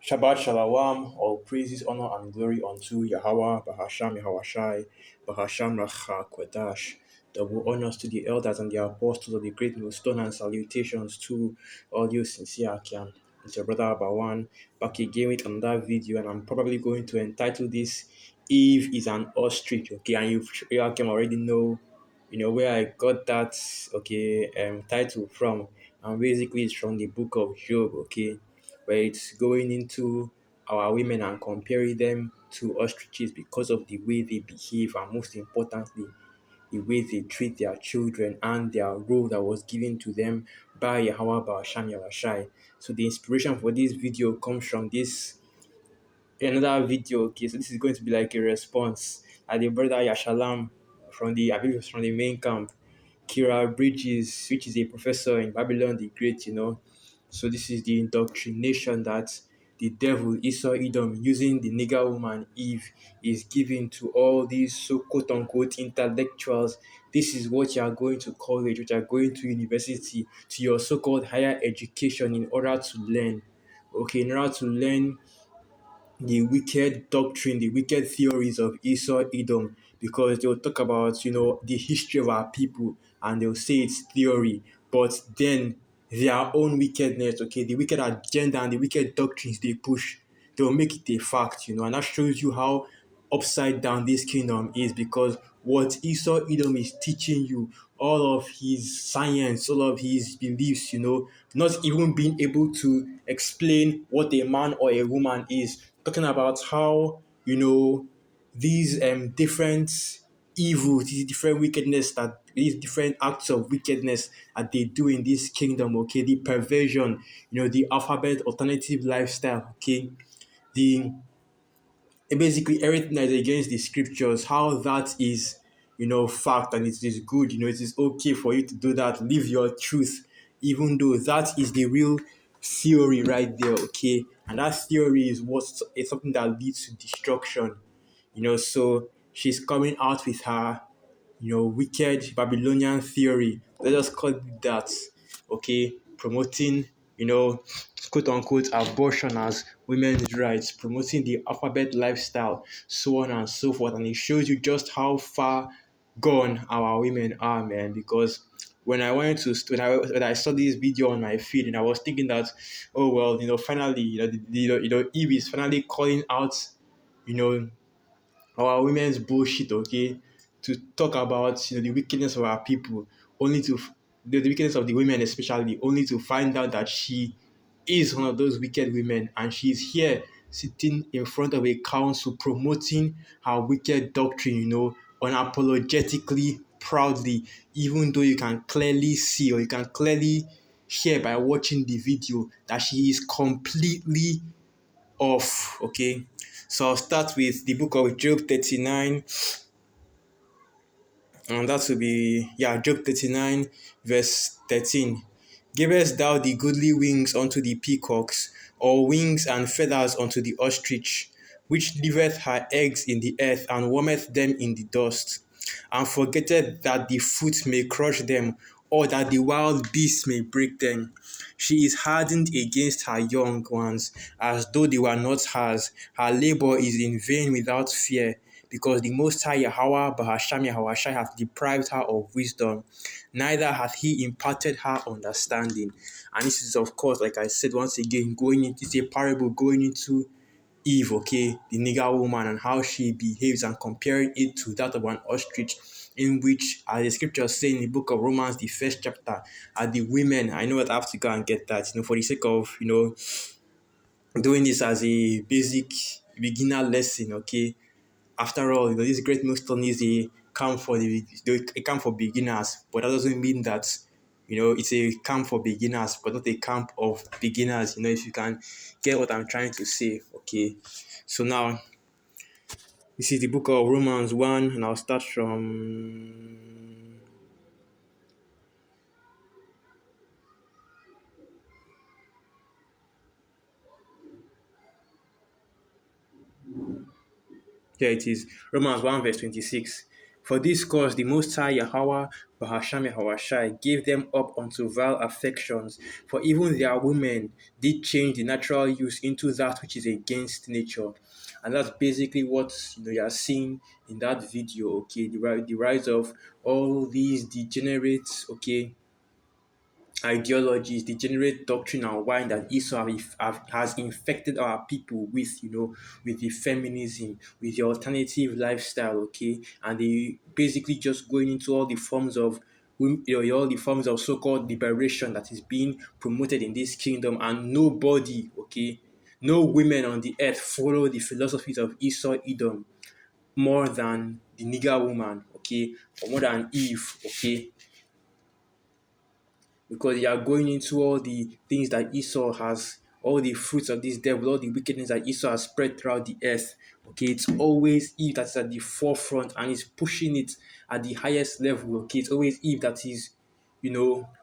Shabbat Shalom, all praises, honor, and glory unto Yahweh, Bahasham Yahushai, Bahasham Racha Kwadash. Double honors to the elders and the apostles of the great millstone, and salutations to all you sincere Akian. It's your brother Abawan back again with another video, and I'm probably going to entitle this Eve is an ostrich. Okay, and you can already know where I got that title from, and basically it's from the book of Job. Okay, where it's going into our women and comparing them to ostriches because of the way they behave, and most importantly, the way they treat their children and their role that was given to them by Yahweh Ba'asham Yahweh. So the inspiration for this video comes from this another video. Okay, so this is going to be like a response at the brother Yashalam from the, I believe it was from the main camp, Kira Bridges, which is a professor in Babylon the Great. So this is the indoctrination that the devil Esau Edom, using the nigger woman Eve, is giving to all these so quote unquote intellectuals. This is what you are going to college, what you are going to university, to your so-called higher education in order to learn. Okay, in order to learn the wicked doctrine, the wicked theories of Esau Edom, because they'll talk about, the history of our people, and they'll say it's theory, but then their own wickedness, okay, the wicked agenda and the wicked doctrines they push, they'll make it a fact, and that shows you how upside down this kingdom is, because what Esau Edom is teaching you, all of his science, all of his beliefs, not even being able to explain what a man or a woman is, talking about how, these different evil, these different wickedness, that these different acts of wickedness that they do in this kingdom, okay, the perversion, the alphabet alternative lifestyle, okay, the basically everything that is against the scriptures, how that is, fact, and it is good, it is okay for you to do that, live your truth, even though that is the real theory right there, okay, and that theory is what is something that leads to destruction, so she's coming out with her, wicked Babylonian theory. Let us call it that. Okay, promoting, quote unquote, abortion as women's rights, promoting the alphabet lifestyle, so on and so forth. And it shows you just how far gone our women are, man. Because when I went to when I saw this video on my feed, and I was thinking that, oh well, finally, Eve is finally calling out, you know, our women's bullshit, okay, to talk about, the wickedness of our people, only to the wickedness of the women especially, only to find out that she is one of those wicked women, and she's here sitting in front of a council promoting her wicked doctrine, unapologetically, proudly, even though you can clearly see, or you can clearly hear by watching the video, that she is completely off. Okay, so I'll start with the book of Job 39, and that will be, Job 39 verse 13. Givest thou the goodly wings unto the peacocks, or wings and feathers unto the ostrich, which leaveth her eggs in the earth, and warmeth them in the dust, and forgetteth that the foot may crush them, or that the wild beasts may break them. She is hardened against her young ones, as though they were not hers. Her labor is in vain without fear, because the Most High Yahweh Bahasham Yahushai hath deprived her of wisdom, neither hath he imparted her understanding. And this is, of course, like I said once again, it's a parable going into Eve, okay, the nigger woman, and how she behaves, and comparing it to that of an ostrich, in which, as the scriptures say in the book of Romans, the first chapter, are the women. I know that I have to go and get that, for the sake of, doing this as a basic beginner lesson, okay. After all, this great milestone is a camp for a camp for beginners, but that doesn't mean that, it's a camp for beginners, but not a camp of beginners. If you can get what I'm trying to say, okay. So now, this is the book of Romans 1, and I'll start from. Here it is, Romans 1 verse 26. For this cause, the Most High Yahweh Bahasham Yahweh gave them up unto vile affections. For even their women did change the natural use into that which is against nature. And that's basically what you are seeing in that video. Okay, the rise of all these degenerates. Okay, ideologies, degenerate doctrine and wine that Esau has infected our people with, with the feminism, with the alternative lifestyle, okay, and they basically just going into all the forms of all the forms of so-called liberation that is being promoted in this kingdom, and nobody, okay, no women on the earth follow the philosophies of Esau Edom more than the nigger woman, okay, or more than Eve, okay, because you are going into all the things that Esau has, all the fruits of this devil, all the wickedness that Esau has spread throughout the earth. Okay, it's always Eve that's at the forefront and is pushing it at the highest level. Okay, it's always Eve that is,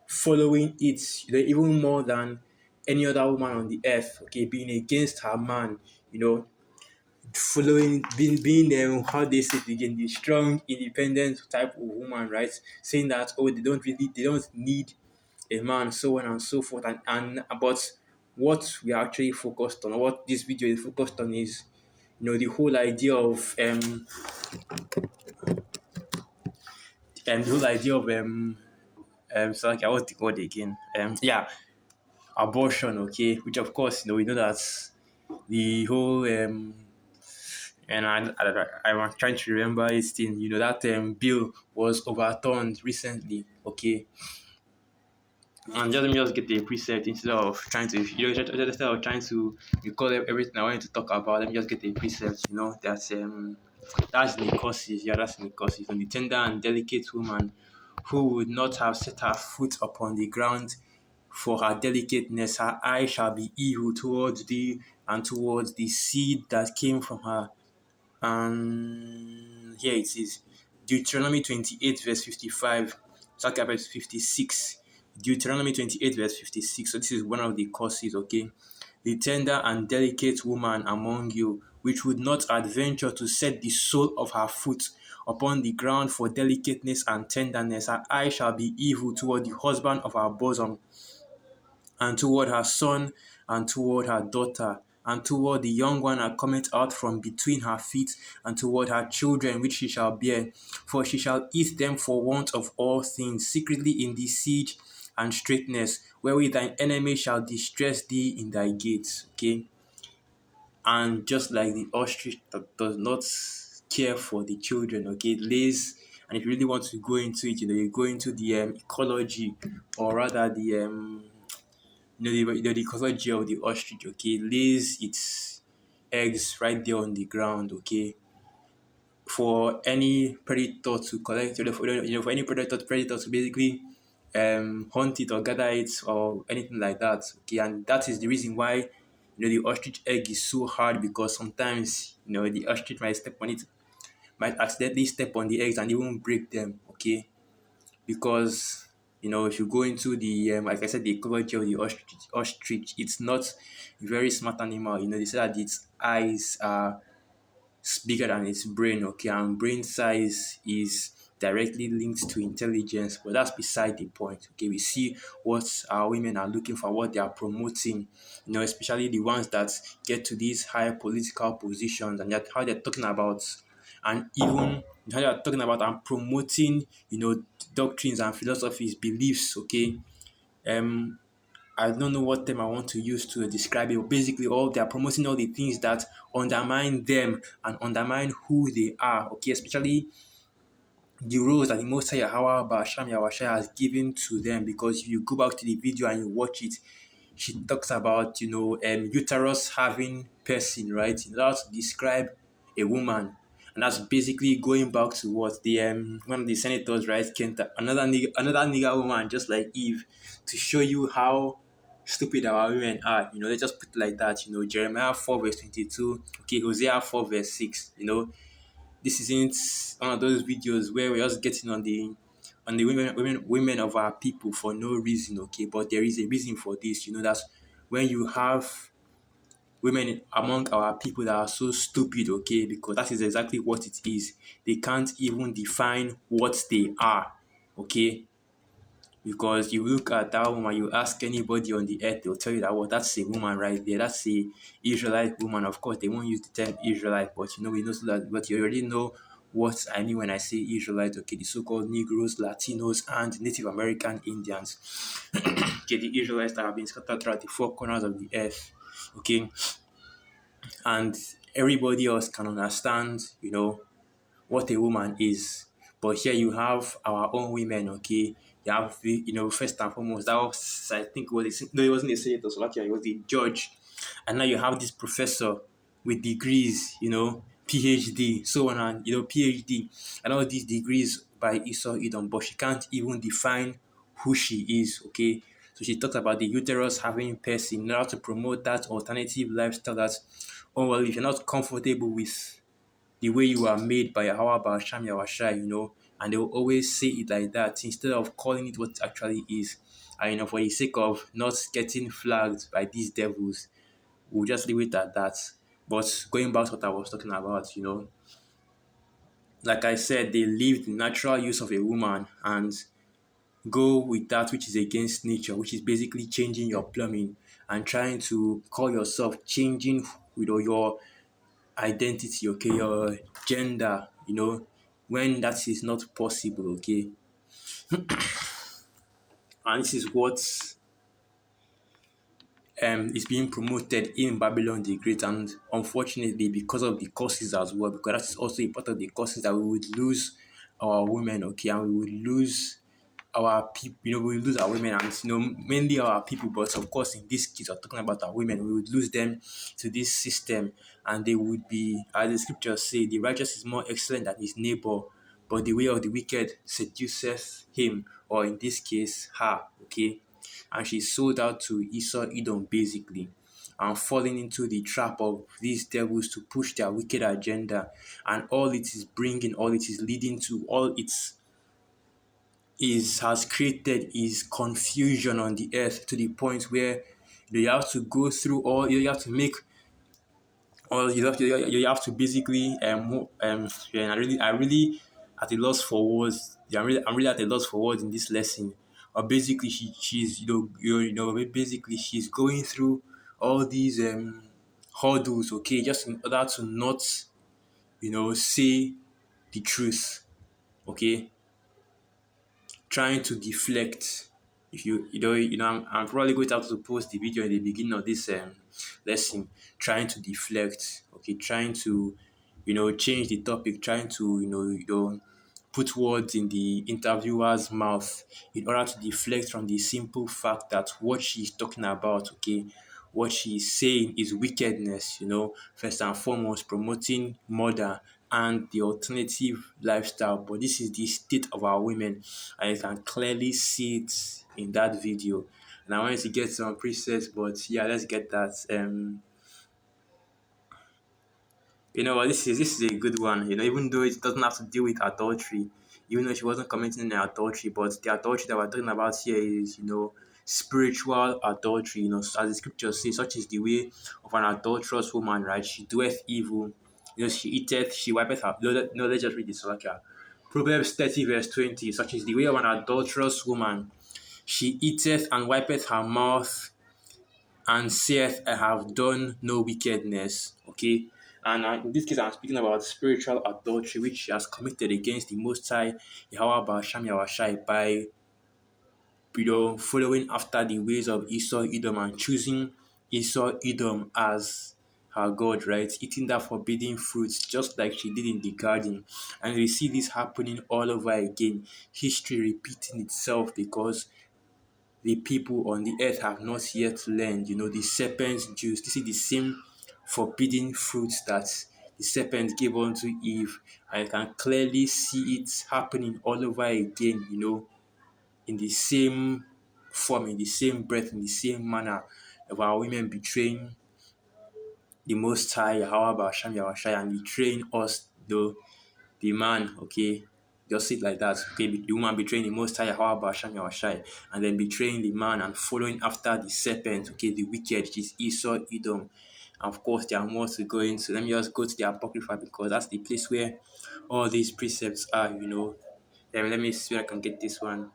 following it, even more than any other woman on the earth. Okay, being against her man, following being how they say it again, the strong independent type of woman, right? Saying that, oh, they don't need a man, so on and so forth. And but what we are actually focused on, or what this video is focused on, is the whole idea of the whole idea of sorry, what's the word again? Yeah, abortion, okay, which of course we know that the whole and I was trying to remember this thing, that bill was overturned recently, okay. And just let me just get the precept instead of trying to, instead of trying to recall everything I wanted to talk about. Let me just get the precept. That's the causes. Yeah, that's the causes. And the tender and delicate woman who would not have set her foot upon the ground for her delicateness, her eye shall be evil towards thee and towards the seed that came from her. And here it is, Deuteronomy 28 verse 55, talk about 56. Deuteronomy 28 verse 56. So this is one of the causes, okay. The tender and delicate woman among you, which would not adventure to set the sole of her foot upon the ground for delicateness and tenderness, her eye shall be evil toward the husband of her bosom, and toward her son, and toward her daughter, and toward the young one that cometh out from between her feet, and toward her children which she shall bear. For she shall eat them for want of all things, secretly in the siege and straitness, wherewith thine enemy shall distress thee in thy gates. Okay? And just like the ostrich that does not care for the children, okay, it lays, and if you really want to go into it, you go into the ecology, or rather the ecology of the ostrich, okay, lays its eggs right there on the ground, okay, for any predator to collect, for any predator to basically hunt it or gather it or anything like that, okay, and that is the reason why the ostrich egg is so hard, because sometimes the ostrich might step on it, might accidentally step on the eggs and even break them, okay, because if you go into the like I said, the ecology of the ostrich, it's not a very smart animal. They say that its eyes are bigger than its brain, okay, and brain size is directly linked to intelligence, but that's beside the point. Okay, we see what our women are looking for, what they are promoting, especially the ones that get to these high political positions, and that how they're talking about, and even how they're talking about and promoting, doctrines and philosophies, beliefs, okay. um I don't know what term I want to use to describe it, but basically all they are promoting all the things that undermine them and undermine who they are, okay, especially the roles that the Most High Yahweh Basham Yahweh has given to them. Because if you go back to the video and you watch it, she talks about uterus having person, right, in order to describe a woman. And that's basically going back to what the one of the senators, right, Kent, another nigger woman just like Eve, to show you how stupid our women are. They just put it like that. Jeremiah 4 verse 22, okay, Hosea 4 verse 6. This isn't one of those videos where we're just getting on the women of our people for no reason, okay? But there is a reason for this. That's when you have women among our people that are so stupid, okay, because that is exactly what it is. They can't even define what they are, okay. Because you look at that woman, you ask anybody on the earth, they'll tell you that, well, that's a woman right there. That's a Israelite woman. Of course, they won't use the term Israelite, but we know so that, but you already know what I mean when I say Israelite, okay, the so-called Negroes, Latinos, and Native American Indians. Okay, the Israelites that have been scattered throughout the four corners of the earth, okay, and everybody else can understand, what a woman is. But here you have our own women, okay? You have, first and foremost, that was, I think, no, it wasn't a senator, so it was the judge. And now you have this professor with degrees, PhD, so on, and, PhD, and all these degrees by Esau Edom, but she can't even define who she is, okay? So she talks about the uterus having person in order to promote that alternative lifestyle that, oh, well, if you're not comfortable with the way you are made by Yahweh Basham Yawashai, and they will always say it like that instead of calling it what it actually is. And for the sake of not getting flagged by these devils, we'll just leave it at that. But going back to what I was talking about, like I said, they leave the natural use of a woman and go with that which is against nature, which is basically changing your plumbing and trying to call yourself changing, your identity, okay, your gender, when that is not possible, okay. And this is what is being promoted in Babylon the Great, and unfortunately, because of the causes as well, because that is also a part of the causes that we would lose our women, okay, and we would lose our people, we would lose our women, and mainly our people, but of course, in this case, we're talking about our women, we would lose them to this system, and they would be, as the scriptures say, the righteous is more excellent than his neighbor, but the way of the wicked seduceth him, or in this case, her, okay, and she's sold out to Esau Edom basically, and falling into the trap of these devils to push their wicked agenda, and all it is bringing, all it is leading to, all it's is has created is confusion on the earth to the point where you have to go through all, you have to make, or you have to basically yeah, I really at a loss for words. Yeah, I'm really at a loss for words in this lesson. Or basically she's basically she's going through all these hurdles, okay, just in order to not say the truth, okay, trying to deflect. If I'm probably going to have to post the video in the beginning of this lesson, trying to deflect, okay, trying to, change the topic, trying to, put words in the interviewer's mouth in order to deflect from the simple fact that what she's talking about, okay, what she's saying is wickedness, first and foremost, promoting murder and the alternative lifestyle. But this is the state of our women, and you can clearly see it in that video. And I wanted to get some presets, but yeah, let's get that. This is a good one. Even though it doesn't have to deal with adultery, even though she wasn't committing an adultery, but the adultery that we're talking about here is, spiritual adultery. As the scriptures say, such is the way of an adulterous woman, right? She doeth evil. She eateth, she wipeth her. No, let's just read this. Okay. Proverbs 30 verse 20. Such is the way of an adulterous woman. She eateth and wipeth her mouth and saith, I have done no wickedness. Okay. And in this case, I'm speaking about spiritual adultery, which she has committed against the Most High, Yahweh Basham Yawashai, by following after the ways of Esau Edom and choosing Esau Edom as her God, right? Eating that forbidden fruit, just like she did in the garden. And we see this happening all over again, history repeating itself, because the people on the earth have not yet learned, the serpent's juice. This is the same forbidden fruits that the serpent gave unto Eve. I can clearly see it happening all over again, in the same form, in the same breath, in the same manner, of our women betraying the Most High, Yahweh Basham Yahweh, and betraying us, the man, okay, just sit like that, okay, the woman betraying the Most High, Yahweh Basham Yahweh, and then betraying the man and following after the serpent, okay, the wicked, which is Esau Edom, And of course, there are more to go into. Let me just go to the Apocrypha because that's the place where all these precepts are. Let me see if I can get this one.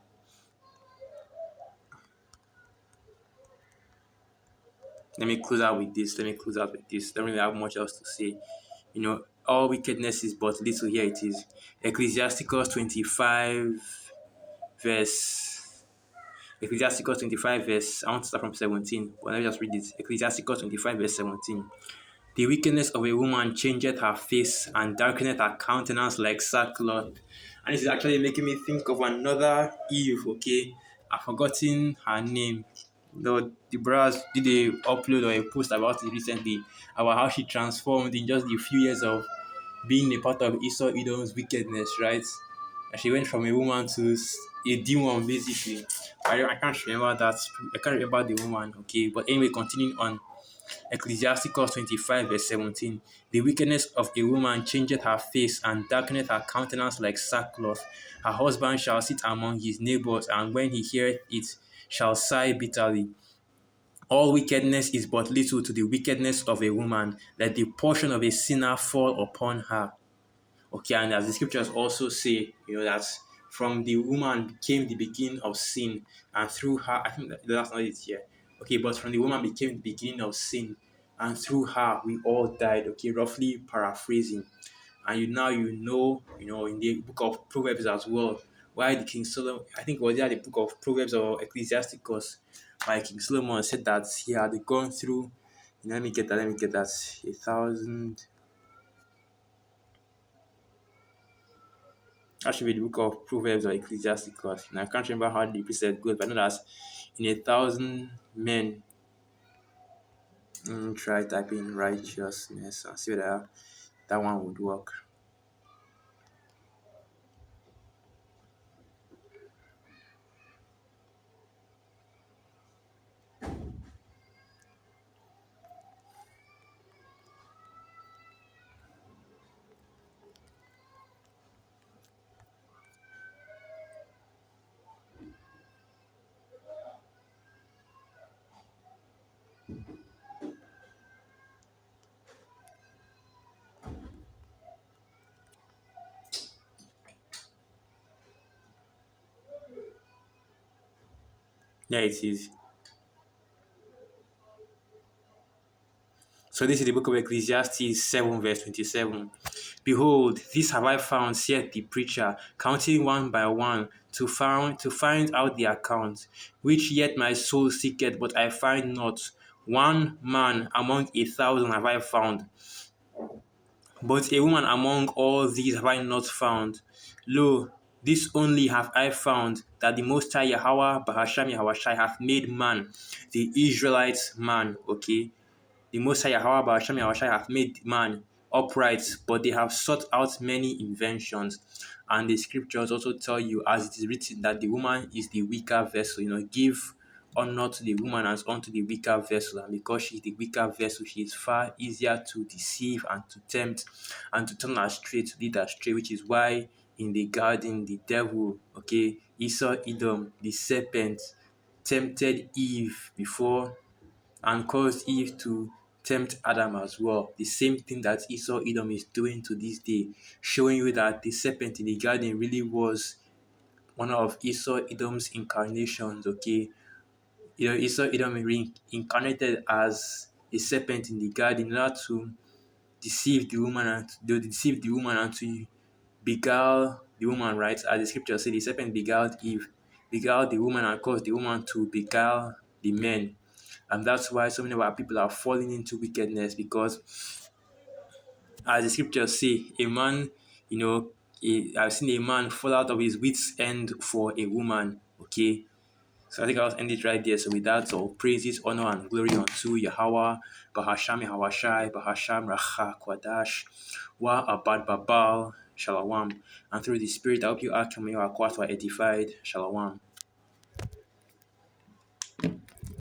Let me close out with this. Let me close out with this. Don't really have much else to say. All wickedness is but little. Here it is. Ecclesiasticus 25, verse Ecclesiasticus 25, verse. I want to start from 17, but let me just read it. Ecclesiasticus 25, verse 17. The wickedness of a woman changeth her face and darkeneth her countenance like sackcloth. And this is actually making me think of another Eve, okay? I've forgotten her name. The brothers did a upload or a post about it recently about how she transformed in just a few years of being a part of Esau Edom's wickedness, right? And she went from a woman to a demon, basically. I can't remember that. I can't remember the woman, okay? But anyway, continuing on. Ecclesiasticus 25, verse 17. The wickedness of a woman changeth her face and darkeneth her countenance like sackcloth. Her husband shall sit among his neighbors, and when he heareth it, shall sigh bitterly. All wickedness is but little to the wickedness of a woman. Let the portion of a sinner fall upon her. Okay, and as the scriptures also say, that from the woman came the beginning of sin, and through her, I think that's not it here. Okay, but from the woman became the beginning of sin, and through her we all died. Okay, roughly paraphrasing. And in the book of Proverbs as well, why the King Solomon, I think it was there the book of Proverbs or Ecclesiasticus, why King Solomon said that he had gone through, let me get that, 1,000. That should be the book of Proverbs or Ecclesiasticus. And I can't remember how the precept goes, but I know that in 1,000 men, try typing righteousness and see whether that one would work. There it is. So this is the book of Ecclesiastes 7, verse 27. Behold, this have I found, saith the preacher, counting one by one, to find out the account, which yet my soul seeketh, but I find not. One man among 1,000 have I found, but a woman among all these have I not found. Lo, this only have I found, that the Most High Yahweh Bahasham Yahushai hath made man, the Israelites man. Okay, the Most High Yahweh Bahasham Yahushai hath made man upright, but they have sought out many inventions. And the scriptures also tell you, as it is written, that the woman is the weaker vessel. Give honor to the woman as unto the weaker vessel. And because she is the weaker vessel, she is far easier to deceive and to tempt and to turn astray, to lead astray, which is why in the garden, the devil, okay, Esau, Edom, the serpent, tempted Eve before and caused Eve to tempt Adam as well. The same thing that Esau Edom is doing to this day, showing you that the serpent in the garden really was one of Esau Edom's incarnations. Okay, Esau Edom reincarnated as a serpent in the garden in order to deceive the woman and to beguile the woman, right? As the scripture says, the serpent beguiled Eve, beguiled the woman and caused the woman to beguile the men. And that's why so many of our people are falling into wickedness because, as the scriptures say, a man, I've seen a man fall out of his wits' end for a woman. Okay, so I think I'll end it right there. So with that, all praises, honor, and glory unto Yahweh, Bahasham Yahawashai, Bahasham Racha Kwadash, Wa Abad Babal, Shalawam. And through the Spirit, I hope you act from your acquired or edified. Shalawam.